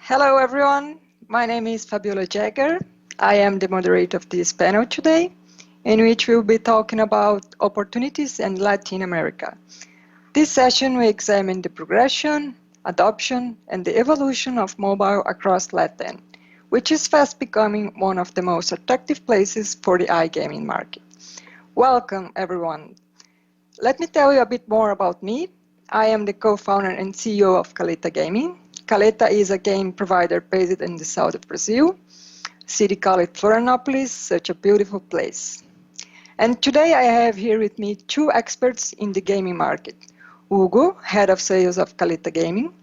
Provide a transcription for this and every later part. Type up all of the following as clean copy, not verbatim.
Hello everyone, my name is Fabiola Jaeger. I am the moderator of this panel today, in which we'll be talking about opportunities in Latin America. This session will examine the progression, adoption, and the evolution of mobile across Latin, which is fast becoming one of the most attractive places for the iGaming market. Welcome everyone. Let me tell you a bit more about me. I am the co-founder and CEO of Caleta Gaming. Caleta is a game provider based in the south of Brazil, city called Florianopolis, such a beautiful place. And today I have here with me two experts in the gaming market, Hugo, head of sales of Caleta Gaming,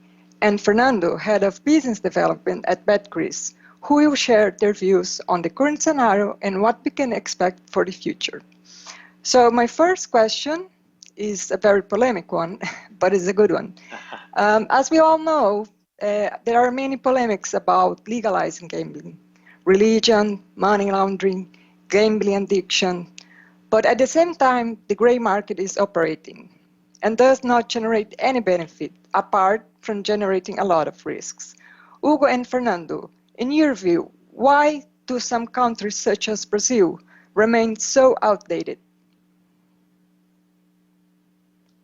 and Fernando, head of business development at Betcris, who will share their views on the current scenario and what we can expect for the future. So my first question is a very polemic one, but it's a good one. As we all know, there are many polemics about legalizing gambling, religion, money laundering, gambling addiction, but at the same time, the gray market is operating and does not generate any benefit apart from generating a lot of risks. Hugo and Fernando, in your view, why do some countries such as Brazil remain so outdated?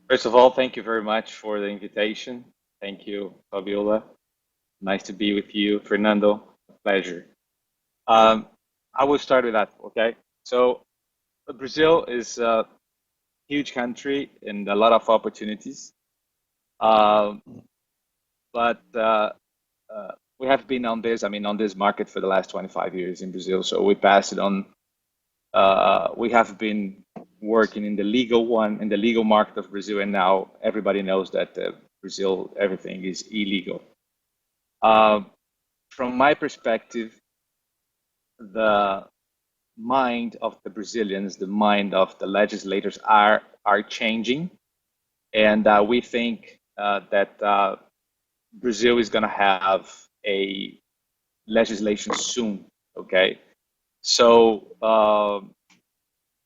First of all, thank you very much for the invitation. Thank you, Fabiola. Nice to be with you, Fernando. Pleasure. I will start with that, okay? So Brazil is a huge country and a lot of opportunities. But we have been on this market for the last 25 years in Brazil. So we passed it on. We have been working in the legal market of Brazil, and now everybody knows that Brazil, everything is illegal. From my perspective, the mind of the Brazilians, the mind of the legislators are changing, and we think that Brazil is going to have a legislation soon. Okay, so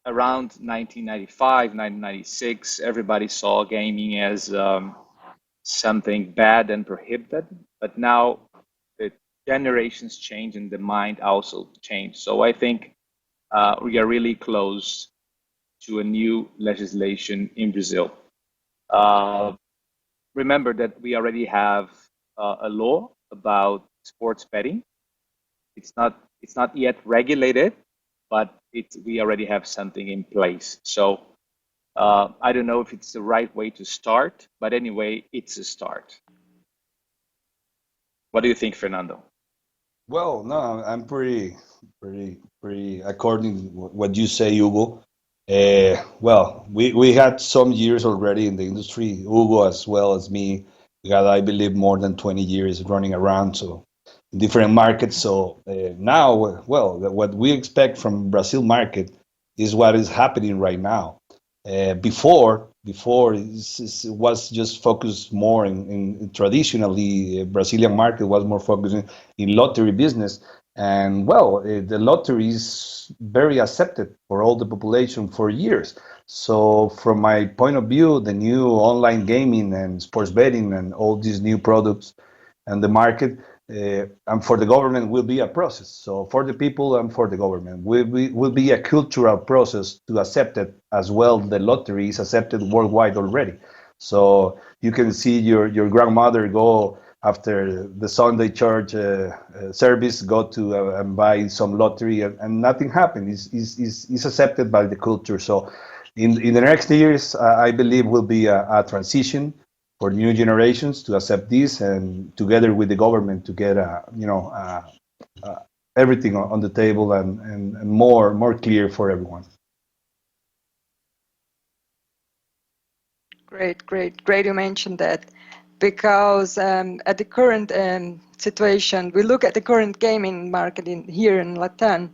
around 1995, 1996, everybody saw gaming as something bad and prohibited, but now the generations change and the mind also changed. So I think we are really close to a new legislation in Brazil. Remember that we already have a law about sports betting. It's not yet regulated, but we already have something in place. So I don't know if it's the right way to start, but anyway, it's a start. What do you think, Fernando? Well, no, I'm pretty according to what you say, Hugo. Well, we had some years already in the industry, Hugo as well as me. We got, I believe, more than 20 years running around, so in different markets. So now, well, what we expect from Brazil market is what is happening right now. Before it was just focused more in traditionally Brazilian market was more focused in lottery business, and well, the lottery is very accepted for all the population for years. So from my point of view, the new online gaming and sports betting and all these new products and the market and for the government will be a process. So for the people and for the government will be a cultural process to accept it as well. The lottery is accepted worldwide already. So you can see your grandmother go after the Sunday church service, go to and buy some lottery, and nothing happened. It's accepted by the culture. So in the next years, I believe will be a transition for new generations to accept this, and together with the government to get everything on the table and more clear for everyone. Great you mentioned that, because at the current situation, we look at the current gaming market here in Latin,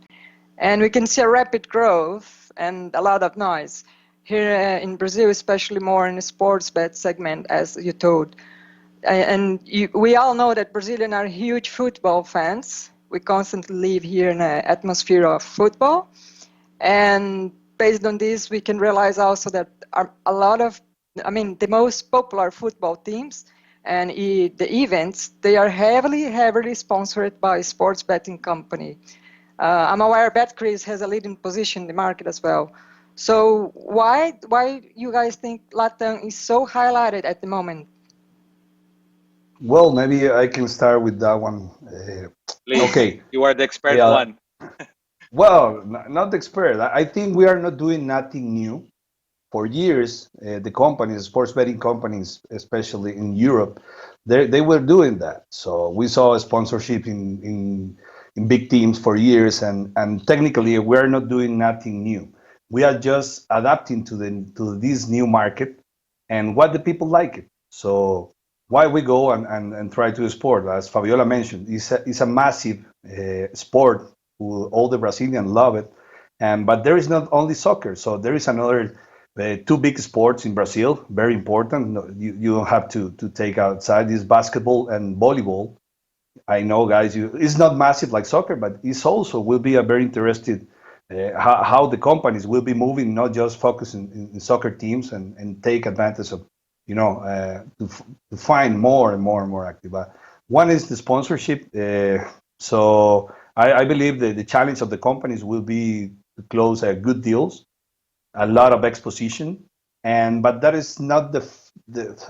and we can see a rapid growth and a lot of noise. Here in Brazil, especially more in the sports bet segment, as you told. We all know that Brazilians are huge football fans. We constantly live here in an atmosphere of football. And based on this, we can realize also that a lot of, the most popular football teams and the events, they are heavily sponsored by sports betting company. I'm aware Betcris has a leading position in the market as well. So why you guys think Latam is so highlighted at the moment? Well, maybe I can start with that one. Please, Okay. you are the expert Yeah. one. Well, not the expert. I think we are not doing nothing new. For years, the companies, sports betting companies, especially in Europe, they were doing that. So we saw a sponsorship in big teams for years, and technically we're not doing nothing new. We are just adapting to this new market and what the people like it. So why we go and try to sport, as Fabiola mentioned, it's a massive sport. All the Brazilians love it, and but there is not only soccer. So there is another two big sports in Brazil, very important. No, you don't have to take outside is basketball and volleyball. I know, guys, it's not massive like soccer, but it's also will be a very interested how the companies will be moving, not just focus in soccer teams and take advantage of, to find more and more and more active. One is the sponsorship. So I believe that the challenge of the companies will be to close good deals, a lot of exposition, and but that is not the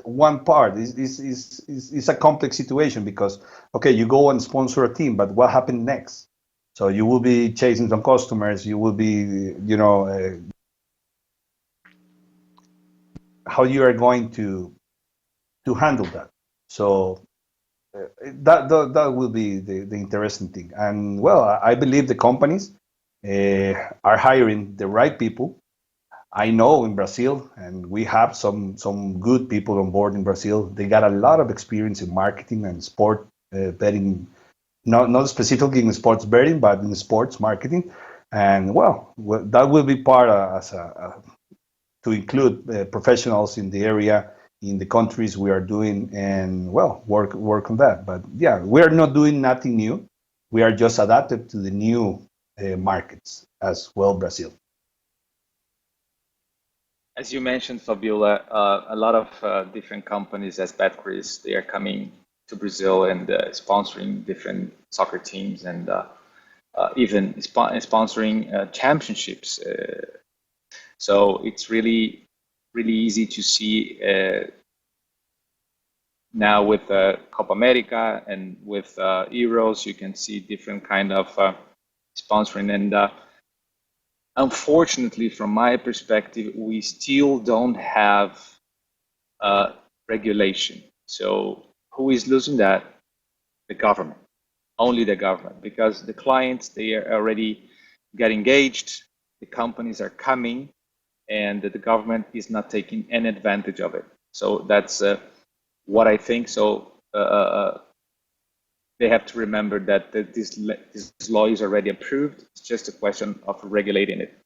one part. It's a complex situation because okay, you go and sponsor a team, but what happened next? So you will be chasing some customers. You will be, how you are going to handle that. So that will be the interesting thing. And well, I believe the companies are hiring the right people. I know in Brazil, and we have some good people on board in Brazil. They got a lot of experience in marketing and sport betting, not specifically in sports betting, but in sports marketing. And well, that will be part to include professionals in the area, in the countries we are doing, and well, work on that. But yeah, we are not doing nothing new. We are just adapted to the new markets as well, Brazil. As you mentioned, Fabiola, a lot of different companies as Betcris, they are coming to Brazil and sponsoring different soccer teams and even sponsoring championships. So it's really easy to see now with Copa America and with Euros, you can see different kind of sponsoring. And unfortunately, from my perspective, we still don't have regulation. So who is losing that? The government, only the government, because the clients, they are already get engaged, the companies are coming, and the government is not taking any advantage of it. So that's what I think. So they have to remember that this law is already approved. It's just a question of regulating it.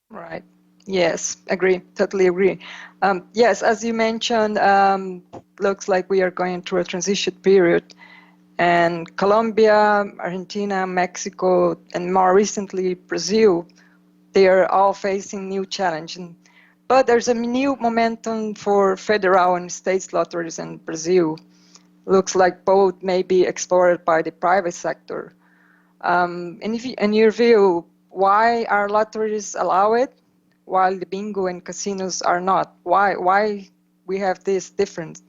Right. Yes, agree. Totally agree. Yes, as you mentioned, looks like we are going through a transition period. And Colombia, Argentina, Mexico, and more recently Brazil, they are all facing new challenges. But there's a new momentum for federal and state lotteries in Brazil. Looks like both may be explored by the private sector. In your view, why are lotteries allowed while the bingo and casinos are not? Why we have this difference?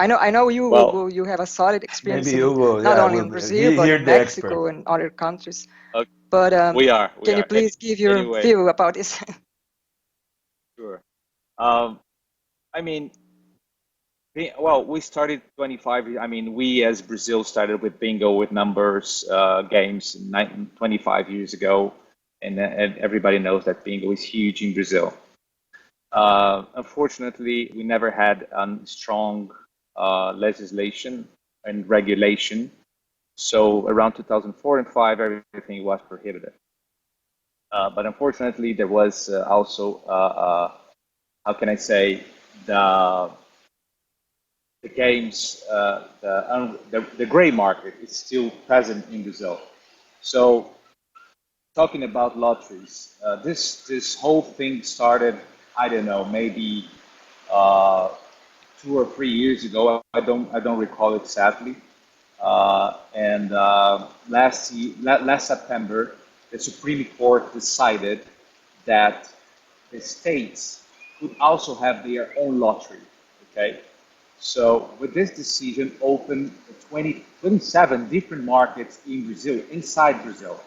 I know you, Well, Hugo, you have a solid experience Maybe in Hugo, not yeah, only will in Brazil, but here in the expert. Mexico and other countries. okay, But we are. can you please give your Anyway, view about this? sure. I mean, well, we started 25. I mean, we as Brazil started with bingo with numbers games 25 years ago, and everybody knows that bingo is huge in Brazil. Unfortunately, we never had a strong legislation and regulation. So around 2004 and 5, everything was prohibited. But unfortunately, there was also, how can I say, the games, the gray market is still present in Brazil. So talking about lotteries, this whole thing started, I don't know, maybe uh, 2 or 3 years ago. I don't recall it sadly. And last September, the Supreme Court decided that the states could also have their own lottery. Okay, so with this decision, opened 27 different markets in Brazil, inside Brazil.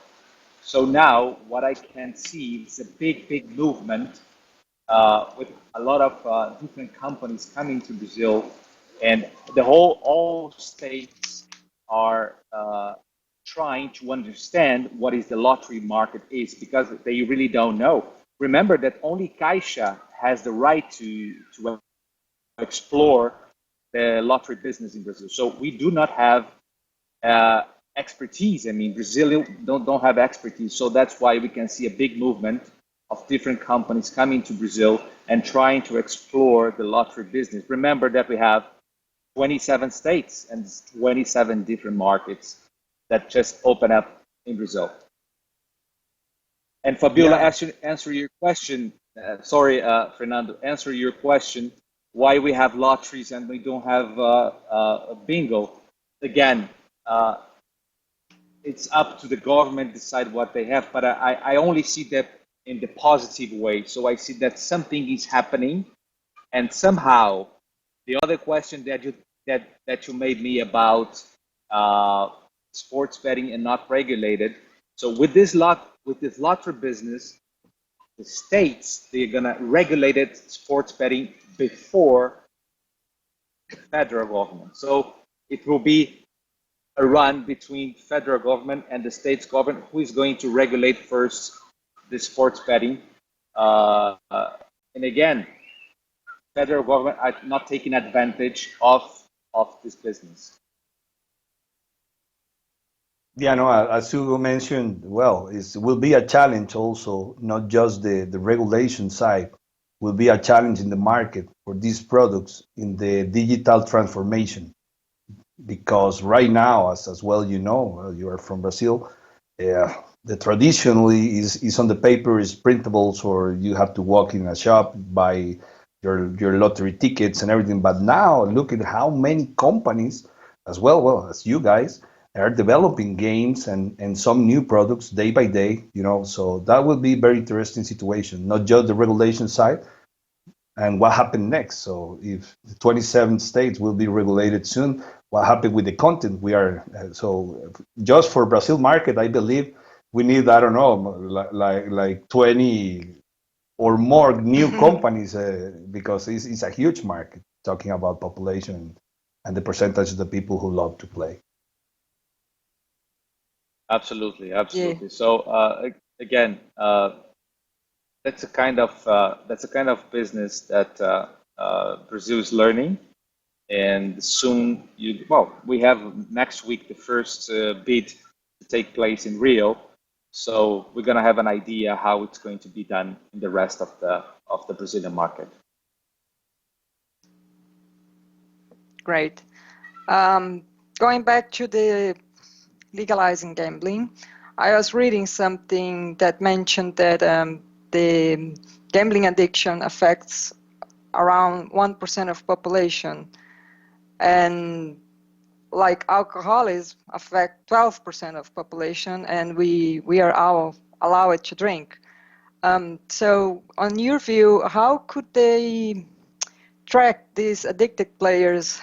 So now what I can see is a big movement with a lot of different companies coming to Brazil, and all states are trying to understand what is the lottery market is, because they really don't know. Remember that only Caixa has the right to explore the lottery business in Brazil. So we do not have uh, expertise. I mean, Brazil don't have expertise. So that's why we can see a big movement of different companies coming to Brazil and trying to explore the lottery business. Remember that we have 27 states and 27 different markets that just open up in Brazil. And Fabiola, answer your question. Sorry, Fernando, answer your question. Why we have lotteries and we don't have bingo? Again, it's up to the government to decide what they have. But I only see that in the positive way. So I see that something is happening, and somehow the other question that you made me about sports betting and not regulated. So with this lottery business, the states, they're gonna regulate it, sports betting before the federal government. So it will be a run between federal government and the states government, who is going to regulate first the sports betting. And again, federal government are not taking advantage of this business. Yeah, no, as Hugo mentioned, well, it will be a challenge also, not just the regulation side, will be a challenge in the market for these products in the digital transformation. Because right now, as well, you know, you are from Brazil, the traditionally is on the paper is printables, or you have to walk in a shop, buy your lottery tickets and everything. But now look at how many companies, as well as you guys, are developing games and some new products day by day. You know, so that will be very interesting situation. Not just the regulation side, and what happened next. So if the 27 states will be regulated soon, what happened with the content we are so just for Brazil market, I believe we need, I don't know, like 20 or more new companies because it's a huge market, talking about population and the percentage of the people who love to play. Absolutely. Yeah, So again, that's a kind of business that Brazil is learning, and soon we have next week the first bid to take place in Rio, so we're gonna have an idea how it's going to be done in the rest of the Brazilian market. great. Going back to the legalizing gambling, I was reading something that mentioned that the gambling addiction affects around 1% of population, and like alcoholism affect 12% of population, and we are all allowed to drink. So on your view, how could they track these addicted players?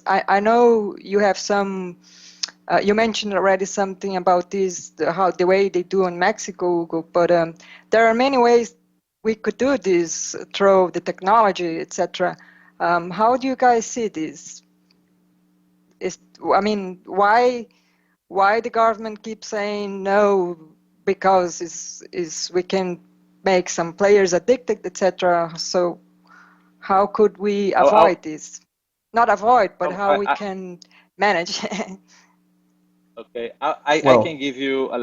I know you have some, you mentioned already something about this, how the way they do in Mexico, but there are many ways we could do this through the technology, etc. How do you guys see this? I mean, why the government keeps saying no, because is we can make some players addicted, etc. So how could we avoid this? Not avoid, but how we can manage. Okay, I Well, can give you a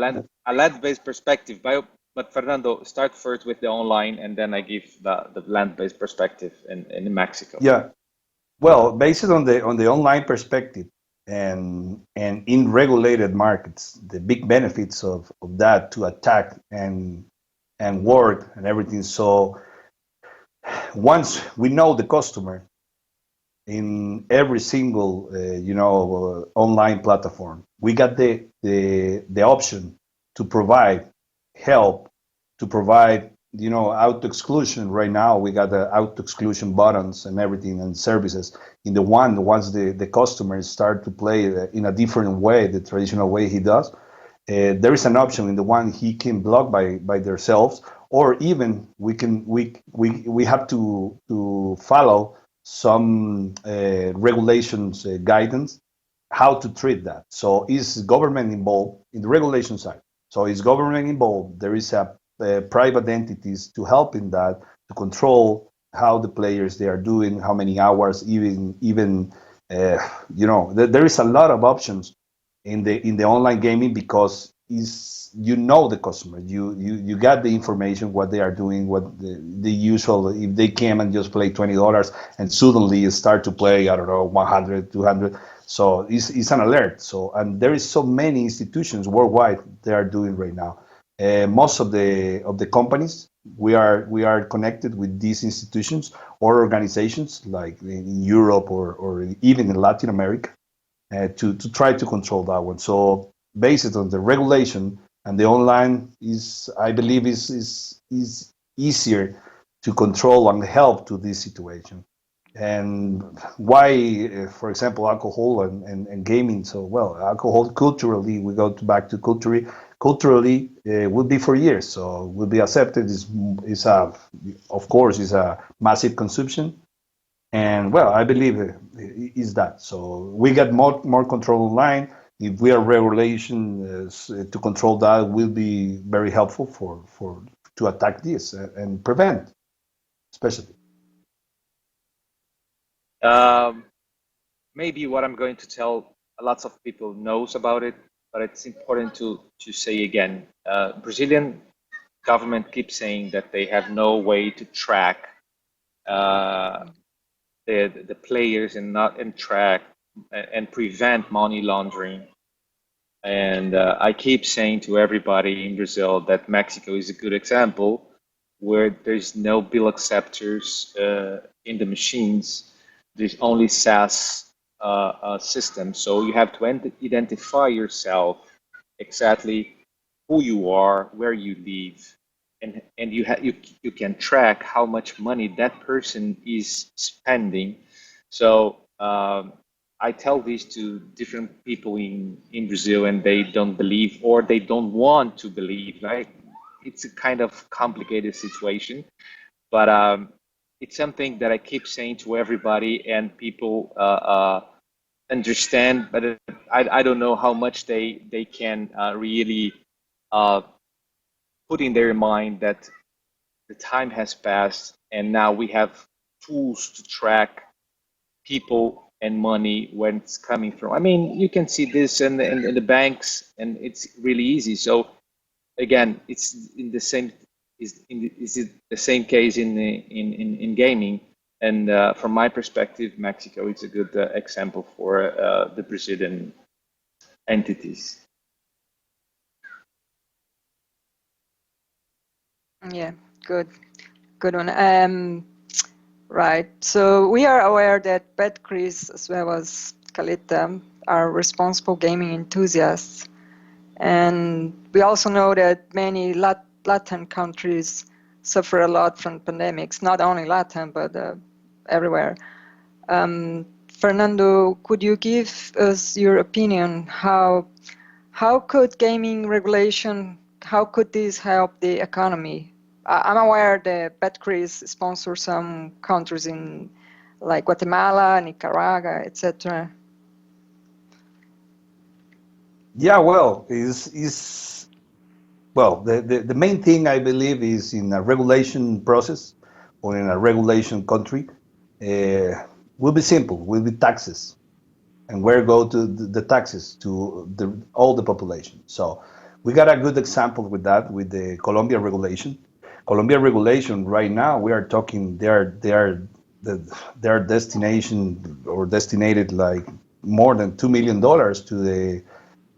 land-based perspective, but Fernando, start first with the online, and then I give the land-based perspective in Mexico. yeah. Well, based on the online perspective and in regulated markets, the big benefits of that to attack and work and everything. So once we know the customer in every single online platform, we got the option to provide help, to provide auto exclusion. Right now we got the auto exclusion buttons and everything and services in the one. Once the customers start to play in a different way, the traditional way he does, there is an option in the one he can block by themselves, or even we have to follow some regulations guidance how to treat that. So is government involved in the regulation side? So is government involved? There is a private entities to help in that, to control how the players they are doing, how many hours, even there is a lot of options in the online gaming, because is the customer, you got the information what they are doing, what the usual, if they came and just play $20 and suddenly start to play, I don't know, 100, 200. So it's an alert. So, and there is so many institutions worldwide they are doing right now. Most of the companies we are connected with these institutions or organizations like in Europe or even in Latin America, to try to control that one. So based on the regulation, and the online is, I believe, is easier to control and help to this situation. And why, for example, alcohol and gaming? So, well, alcohol culturally, we go back to culturally would be for years, so will be accepted. Is a, of course, is a massive consumption, and well, I believe is that. So we get more control online. If we are regulation to control that, will be very helpful for to attack this and prevent, especially. Um, Maybe what I'm going to tell, lots of people knows about it, but it's important to say again. Brazilian government keeps saying that they have no way to track uh, the players and not and track and prevent money laundering. And I keep saying to everybody in Brazil that Mexico is a good example where there's no bill acceptors in the machines. There's only SaaS system. So you have to identify yourself exactly who you are, where you live, and you can track how much money that person is spending. So I tell this to different people in Brazil, and they don't believe or they don't want to believe. Right? It's a kind of complicated situation, but it's something that I keep saying to everybody, and people understand. But I don't know how much they can really uh, put in their mind that the time has passed, and now we have tools to track people and money when it's coming from. I mean, you can see this in the banks, and it's really easy. So again, it's in the same is it the same case in gaming. And from my perspective, Mexico is a good example for the Brazilian entities. Yeah, good, good one. Right. So we are aware that Betcris as well as Caleta are responsible gaming enthusiasts, and we also know that many Latin countries suffer a lot from pandemics. Not only Latin, but everywhere. Fernando, could you give us your opinion? How could gaming regulation, how could this help the economy? I'm aware that Betcris sponsors some countries in like Guatemala, Nicaragua, etc. Yeah, well, is well, the main thing I believe is in a regulation process or in a regulation country, will be simple, will be taxes. And where go to the taxes to all the population. So we got a good example with that with the Colombia regulation. Colombia regulation right now we are talking their destination or destinated like more than $2 million to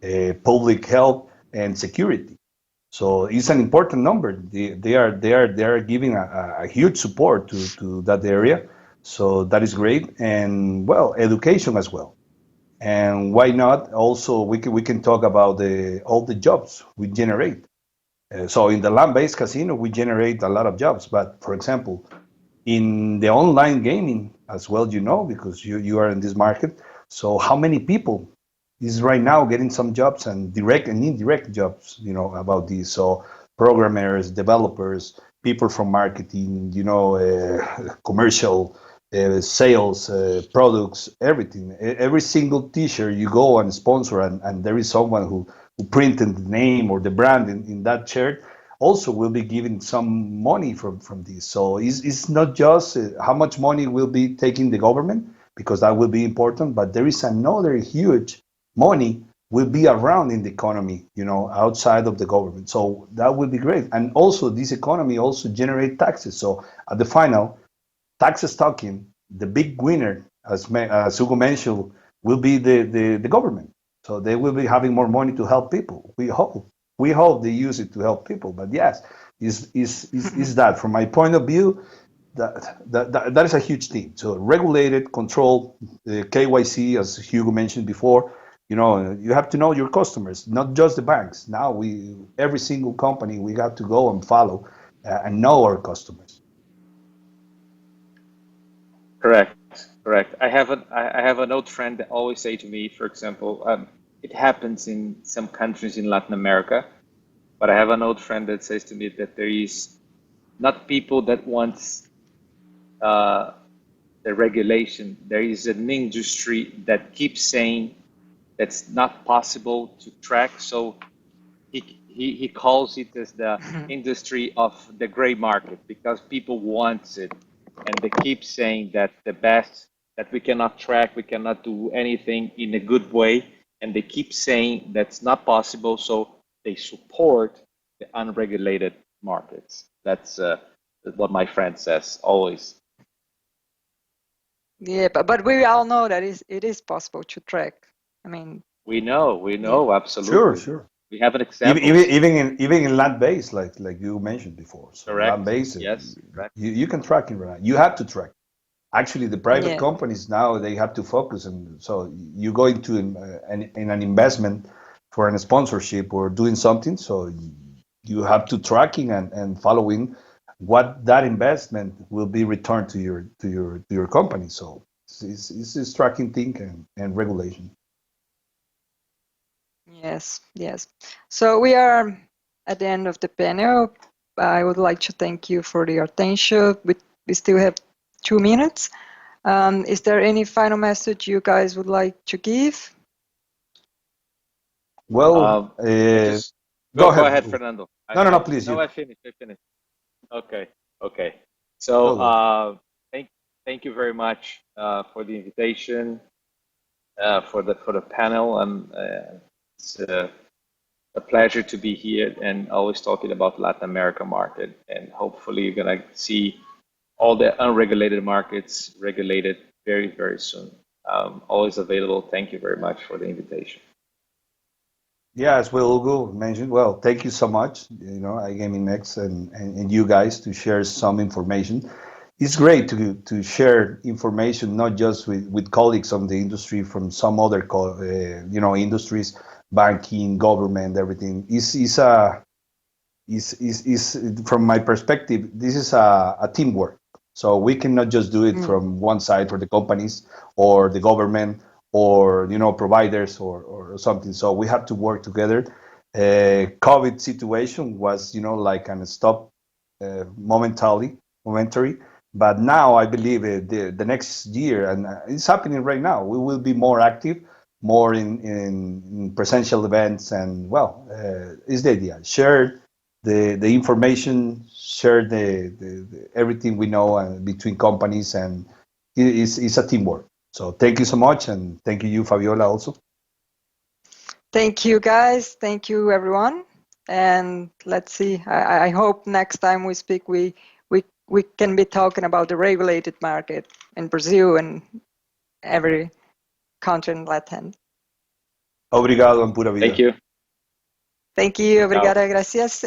the public health and security. So it's an important number. They are giving a huge support to that area. So that is great, and well, education as well. And why not? Also, we can talk about all the jobs we generate. So in the land-based casino, we generate a lot of jobs. But for example, in the online gaming as well, because you are in this market. So how many people is right now getting some jobs and direct and indirect jobs, about this? So programmers, developers, people from marketing, commercial, sales, products, everything. Every single t-shirt you go and sponsor, and there is someone who printed the name or the brand in that shirt, also will be given some money from this. So it's not just how much money will be taking the government, because that will be important, but there is another huge money will be around in the economy, outside of the government. So that will be great. And also this economy also generate taxes. So at the final, taxes talking, the big winner, as Hugo mentioned, will be the government. So they will be having more money to help people. We hope they use it to help people. But yes, is that from my point of view, that is a huge thing. So regulated, control, KYC, as Hugo mentioned before. You have to know your customers, not just the banks. Now every single company, we got to go and follow and know our customers. Correct, correct. I have an old friend that always say to me, for example, it happens in some countries in Latin America, but I have an old friend that says to me that there is not people that wants uh, the regulation. There is an industry that keeps saying that's not possible to track. So he calls it as the industry of the gray market because people want it, and they keep saying that the best that we cannot track, we cannot do anything in a good way, and they keep saying that's not possible. So they support the unregulated markets. That's what my friend says always. Yeah, but we all know that it is possible to track. I mean, We know, yeah. Sure, absolutely. sure. We have an Even even examples. even in even in land base, like you mentioned before. So land Correct. base, Yes, correct. you can track it right now. You have to track. Actually, the private Yeah. companies now they have to focus, and so you go into an investment for a sponsorship or doing something. So you have to tracking and following what that investment will be returned to your company. So it's this tracking thing and regulation. Yes, yes. So we are at the end of the panel. I would like to thank you for your attention. We still have 2 minutes. Is there any final message you guys would like to give? Well, I just go go ahead. ahead, Fernando. No, no, no, please, No, you I finished. I finished. Okay, okay. So go. thank you very much for the invitation, for the panel, and it's a pleasure to be here and always talking about Latin America market. And hopefully, you're gonna see all the unregulated markets regulated very, very soon. Always available. Thank you very much for the invitation. Yeah, as well, Hugo mentioned. Well, thank you so much. iGaming Next and you guys to share some information. It's great to share information not just with colleagues on the industry from some other industries, banking, government, everything. Is from my perspective, this is a teamwork. So we cannot just do it Mm. from one side for the companies or the government or providers or something. So we have to work together. COVID situation was like an stop momentary, but now I believe the next year, and it's happening right now, we will be more active, more in presential events, and well, is the idea share the information, share the everything we know between companies, and it's a teamwork. So thank you so much, and thank you, Fabiola, also. Thank you, guys. Thank you, everyone. And let's see. I hope next time we speak, we can be talking about the regulated market in Brazil and every country in Latin. Obrigado, en pura Thank vida. you. Thank you. Ciao. Obrigada, gracias.